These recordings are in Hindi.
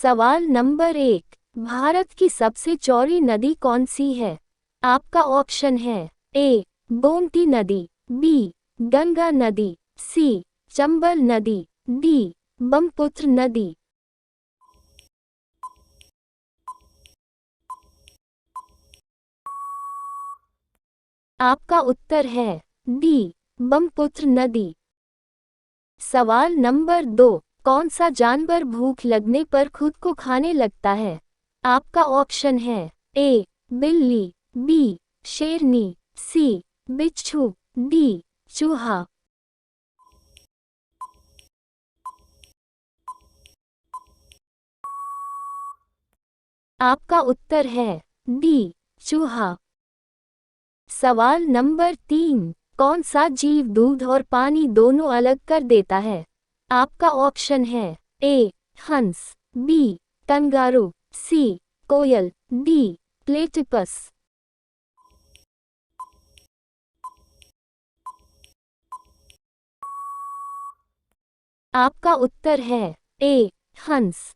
सवाल नंबर 1, भारत की सबसे चौड़ी नदी कौन सी है? आपका ऑप्शन है ए. गोमती नदी, बी. गंगा नदी, सी. चंबल नदी, डी. ब्रह्मपुत्र नदी। आपका उत्तर है डी. ब्रह्मपुत्र नदी। सवाल नंबर 2, कौन सा जानवर भूख लगने पर खुद को खाने लगता है? आपका ऑप्शन है ए. बिल्ली, बी. शेरनी, सी. बिच्छू, डी. चूहा। आपका उत्तर है डी. चूहा। सवाल नंबर 3, कौन सा जीव दूध और पानी दोनों अलग कर देता है? आपका ऑप्शन है ए. हंस, बी. कंगारू, सी. कोयल, डी. प्लेटिपस। आपका उत्तर है ए. हंस।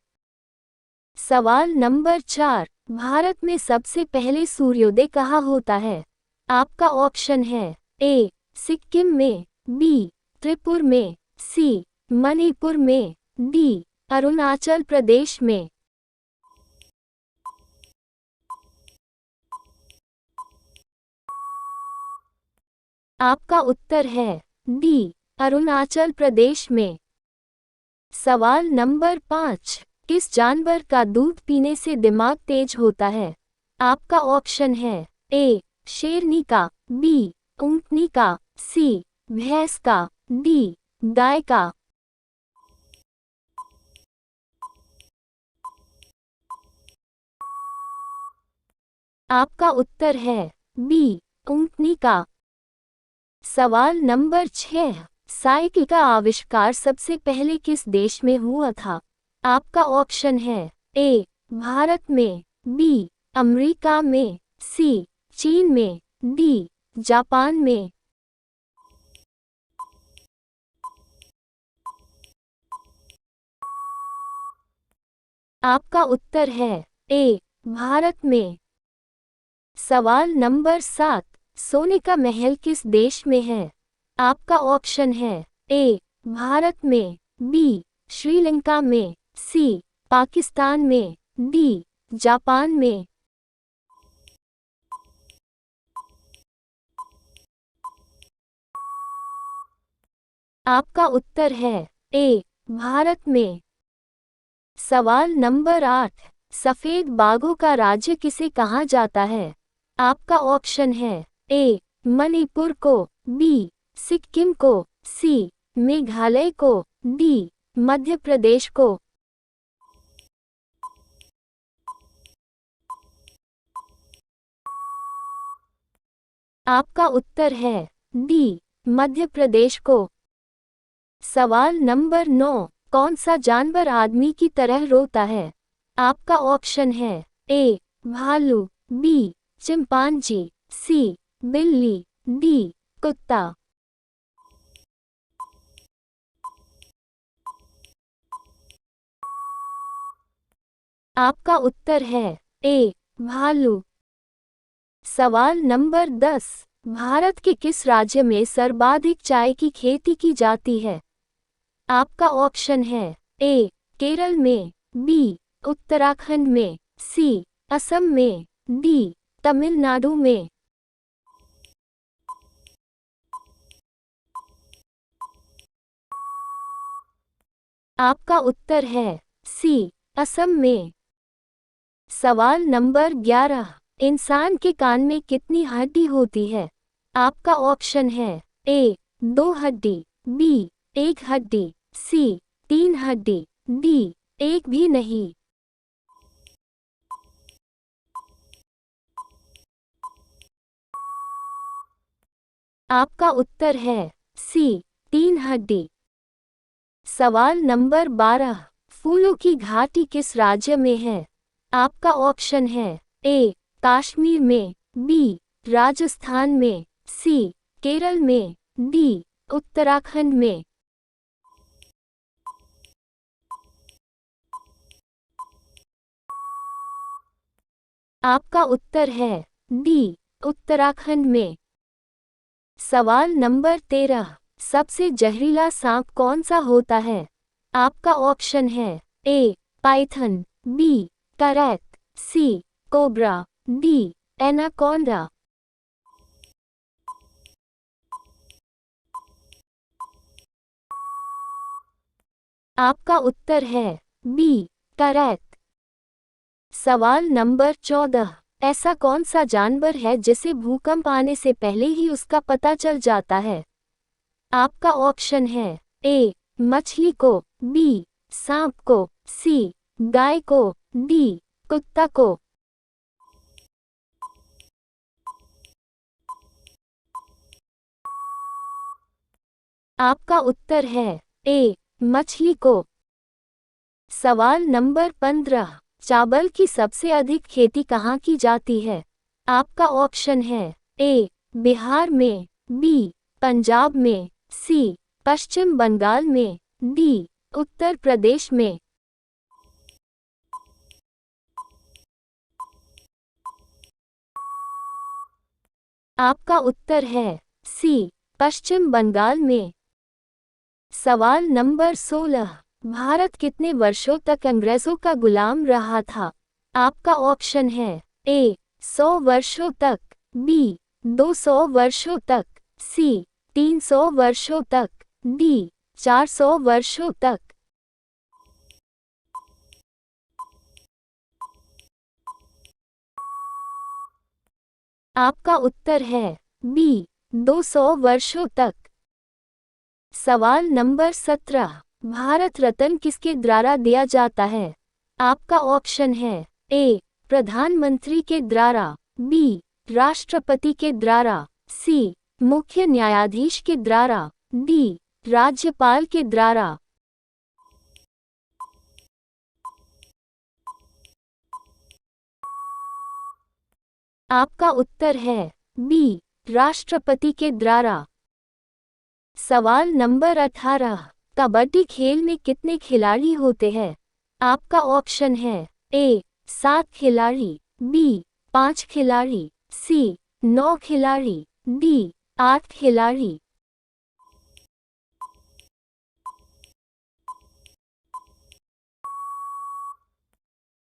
सवाल नंबर 4, भारत में सबसे पहले सूर्योदय कहाँ होता है? आपका ऑप्शन है ए. सिक्किम में, बी. त्रिपुर में, सी. मणिपुर में, डी. अरुणाचल प्रदेश में। आपका उत्तर है डी. अरुणाचल प्रदेश में। सवाल नंबर 5, किस जानवर का दूध पीने से दिमाग तेज होता है? आपका ऑप्शन है ए. शेरनी का, बी. ऊंटनी का, सी. भैंस का, डी. गाय का। आपका उत्तर है बी. ऊंटनी का। सवाल नंबर 6, साइकिल का आविष्कार सबसे पहले किस देश में हुआ था? आपका ऑप्शन है ए. भारत में, बी. अमेरिका में, सी. चीन में, डी. जापान में। आपका उत्तर है ए. भारत में। सवाल नंबर 7, सोने का महल किस देश में है? आपका ऑप्शन है ए. भारत में, बी. श्रीलंका में, सी. पाकिस्तान में, डी. जापान में। आपका उत्तर है ए. भारत में। सवाल नंबर 8, सफेद बाघों का राज्य किसे कहा जाता है? आपका ऑप्शन है ए. मणिपुर को, बी. सिक्किम को, सी. मेघालय को, डी. मध्य प्रदेश को। आपका उत्तर है डी. मध्य प्रदेश को। सवाल नंबर 9, कौन सा जानवर आदमी की तरह रोता है? आपका ऑप्शन है ए. भालू, बी. चिंपांजी, सी. बिल्ली, डी. कुत्ता। आपका उत्तर है ए. भालू। सवाल नंबर 10, भारत के किस राज्य में सर्वाधिक चाय की खेती की जाती है? आपका ऑप्शन है ए. केरल में, बी. उत्तराखंड में, सी. असम में, डी. तमिलनाडु में। आपका उत्तर है सी. असम में। सवाल नंबर 11, इंसान के कान में कितनी हड्डी होती है? आपका ऑप्शन है ए. 2 हड्डी, बी. 1 हड्डी, सी. 3 हड्डी, डी. एक भी नहीं। आपका उत्तर है सी. 3 हड्डी। सवाल नंबर 12, फूलों की घाटी किस राज्य में है? आपका ऑप्शन है ए. कश्मीर में, बी. राजस्थान में, सी. केरल में, डी. उत्तराखंड में। आपका उत्तर है डी, उत्तराखंड में। सवाल नंबर 13, सबसे जहरीला सांप कौन सा होता है? आपका ऑप्शन है ए, पाइथन, बी, करैत, सी, कोबरा, डी, एनाकोंडा। आपका उत्तर है बी, करैत। सवाल नंबर 14, ऐसा कौन सा जानवर है जिसे भूकंप आने से पहले ही उसका पता चल जाता है? आपका ऑप्शन है ए, मछली को, बी, सांप को, सी, गाय को, डी, कुत्ता को। आपका उत्तर है ए, मछली को। सवाल नंबर 15, चावल की सबसे अधिक खेती कहाँ की जाती है? आपका ऑप्शन है ए, बिहार में, बी, पंजाब में, सी, पश्चिम बंगाल में, डी, उत्तर प्रदेश में। आपका उत्तर है सी, पश्चिम बंगाल में। सवाल नंबर 16, भारत कितने वर्षों तक अंग्रेजों का गुलाम रहा था? आपका ऑप्शन है ए, 100 वर्षों तक, बी, 200 वर्षों तक, सी, 300 वर्षों तक, डी, 400 वर्षों तक। आपका उत्तर है बी, 200 वर्षों तक। सवाल नंबर 17, भारत रत्न किसके द्वारा दिया जाता है? आपका ऑप्शन है ए, प्रधानमंत्री के द्वारा, बी, राष्ट्रपति के द्वारा, सी, मुख्य न्यायाधीश के द्वारा, डी, राज्यपाल के द्वारा। आपका उत्तर है बी, राष्ट्रपति के द्वारा। सवाल नंबर 18, कबड्डी खेल में कितने खिलाड़ी होते हैं? आपका ऑप्शन है ए, 7 खिलाड़ी, बी, 5 खिलाड़ी, सी, 9 खिलाड़ी, डी, 8 खिलाड़ी।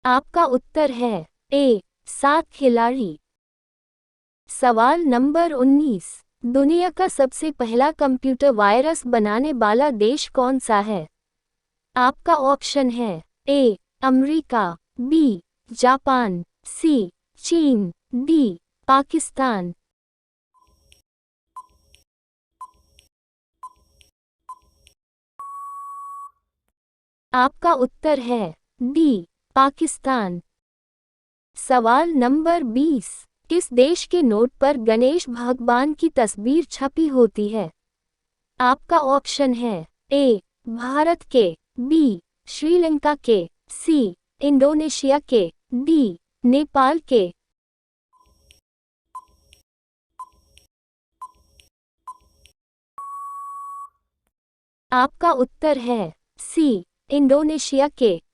आपका उत्तर है ए, 7 खिलाड़ी। सवाल नंबर 19, दुनिया का सबसे पहला कंप्यूटर वायरस बनाने वाला देश कौन सा है? आपका ऑप्शन है ए, अमेरिका, बी, जापान, सी, चीन, डी, पाकिस्तान। आपका उत्तर है डी, पाकिस्तान। सवाल नंबर 20, किस देश के नोट पर गणेश भगवान की तस्वीर छपी होती है? आपका ऑप्शन है ए, भारत के, बी, श्रीलंका के, सी, इंडोनेशिया के, डी, नेपाल के। आपका उत्तर है सी, इंडोनेशिया के।